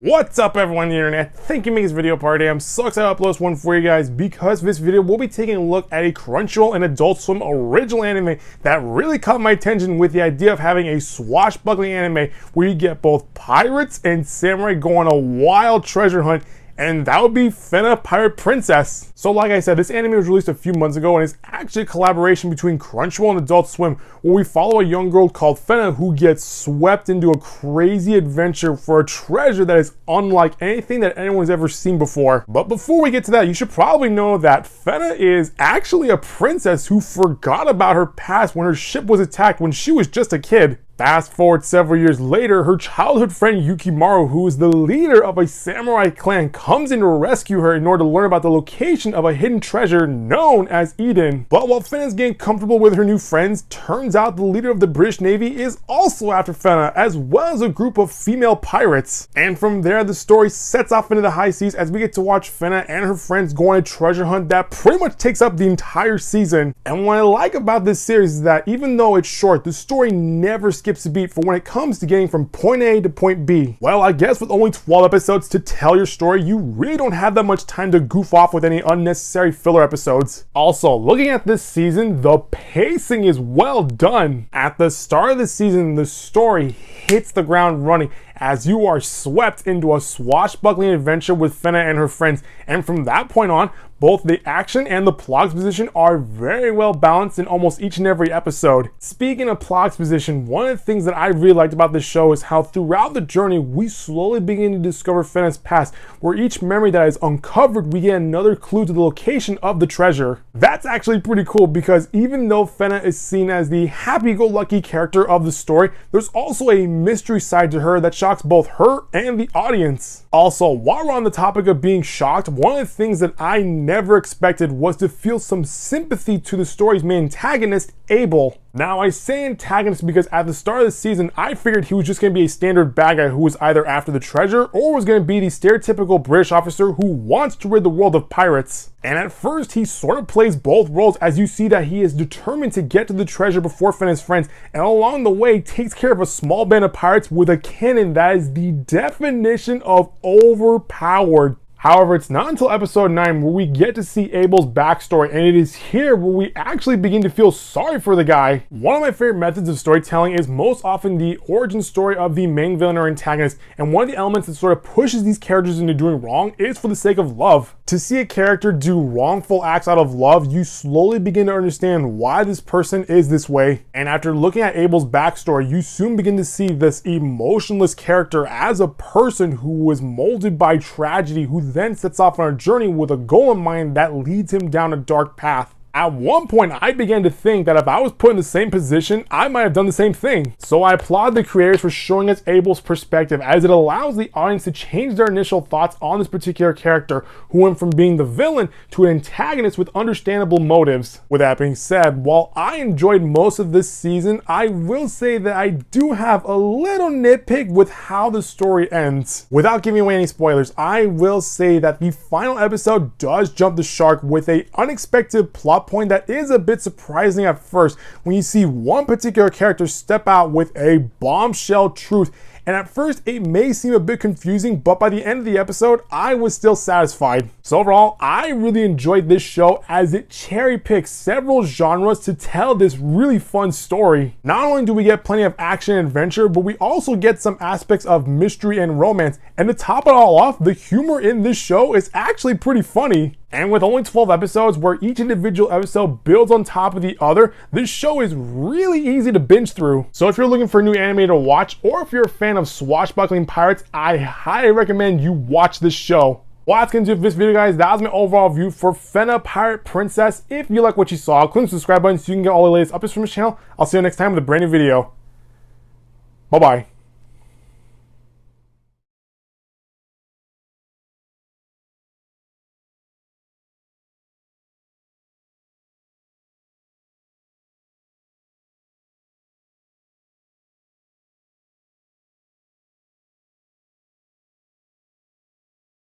What's up everyone on the internet? Thank you for making this video part today. I'm so excited to upload this one for you guys because this video we'll be taking a look at a Crunchyroll and Adult Swim original anime that really caught my attention with the idea of having a swashbuckling anime where you get both pirates and samurai go on a wild treasure hunt, and that would be Fena Pirate Princess. So like I said, this anime was released a few months ago and it's actually a collaboration between Crunchyroll and Adult Swim where we follow a young girl called Fena who gets swept into a crazy adventure for a treasure that is unlike anything that anyone's ever seen before. But before we get to that, you should probably know that Fena is actually a princess who forgot about her past when her ship was attacked when she was just a kid. Fast forward several years later, her childhood friend Yukimaru, who is the leader of a samurai clan, comes in to rescue her in order to learn about the location of a hidden treasure known as Eden. But while Fena's getting comfortable with her new friends, turns out the leader of the British Navy is also after Fena, as well as a group of female pirates. And from there, the story sets off into the high seas as we get to watch Fena and her friends go on a treasure hunt that pretty much takes up the entire season. And what I like about this series is that even though it's short, the story never skips a beat for when it comes to getting from point A to point B. Well, I guess with only 12 episodes to tell your story, you really don't have that much time to goof off with any unnecessary filler episodes. Also, looking at this season, the pacing is well done. At the start of the season, the story hits the ground running as you are swept into a swashbuckling adventure with Fena and her friends, and from that point on, both the action and the plot exposition are very well balanced in almost each and every episode. Speaking of plot exposition, one of the things that I really liked about this show is how throughout the journey we slowly begin to discover Fena's past, where each memory that is uncovered we get another clue to the location of the treasure. That's actually pretty cool because even though Fena is seen as the happy-go-lucky character of the story, there's also a mystery side to her that shocks both her and the audience. Also, while we're on the topic of being shocked, one of the things that I never expected was to feel some sympathy to the story's main antagonist, Abel. Now, I say antagonist because at the start of the season, I figured he was just going to be a standard bad guy who was either after the treasure or was going to be the stereotypical British officer who wants to rid the world of pirates. And at first, he sort of plays both roles as you see that he is determined to get to the treasure before Fena's friends, and along the way takes care of a small band of pirates with a cannon that is the definition of overpowered. However, it's not until episode 9 where we get to see Abel's backstory, and it is here where we actually begin to feel sorry for the guy. One of my favorite methods of storytelling is most often the origin story of the main villain or antagonist, and one of the elements that sort of pushes these characters into doing wrong is for the sake of love. To see a character do wrongful acts out of love, you slowly begin to understand why this person is this way. And after looking at Abel's backstory, you soon begin to see this emotionless character as a person who was molded by tragedy, who then sets off on a journey with a goal in mind that leads him down a dark path. At one point, I began to think that if I was put in the same position, I might have done the same thing. So I applaud the creators for showing us Abel's perspective, as it allows the audience to change their initial thoughts on this particular character, who went from being the villain to an antagonist with understandable motives. With that being said, while I enjoyed most of this season, I will say that I do have a little nitpick with how the story ends. Without giving away any spoilers, I will say that the final episode does jump the shark with an unexpected plot point that is a bit surprising at first when you see one particular character step out with a bombshell truth. And at first it may seem a bit confusing, but by the end of the episode, I was still satisfied. So overall, I really enjoyed this show as it cherry picks several genres to tell this really fun story. Not only do we get plenty of action and adventure, but we also get some aspects of mystery and romance. And to top it all off, the humor in this show is actually pretty funny. And with only 12 episodes where each individual episode builds on top of the other, this show is really easy to binge through. So if you're looking for a new anime to watch, or if you're a fan of swashbuckling pirates, I highly recommend you watch this show. Well, that's going to do it for this video, guys. That was my overall view for Fena Pirate Princess. If you like what you saw, click the subscribe button so you can get all the latest updates from this channel. I'll see you next time with a brand new video. Bye-bye.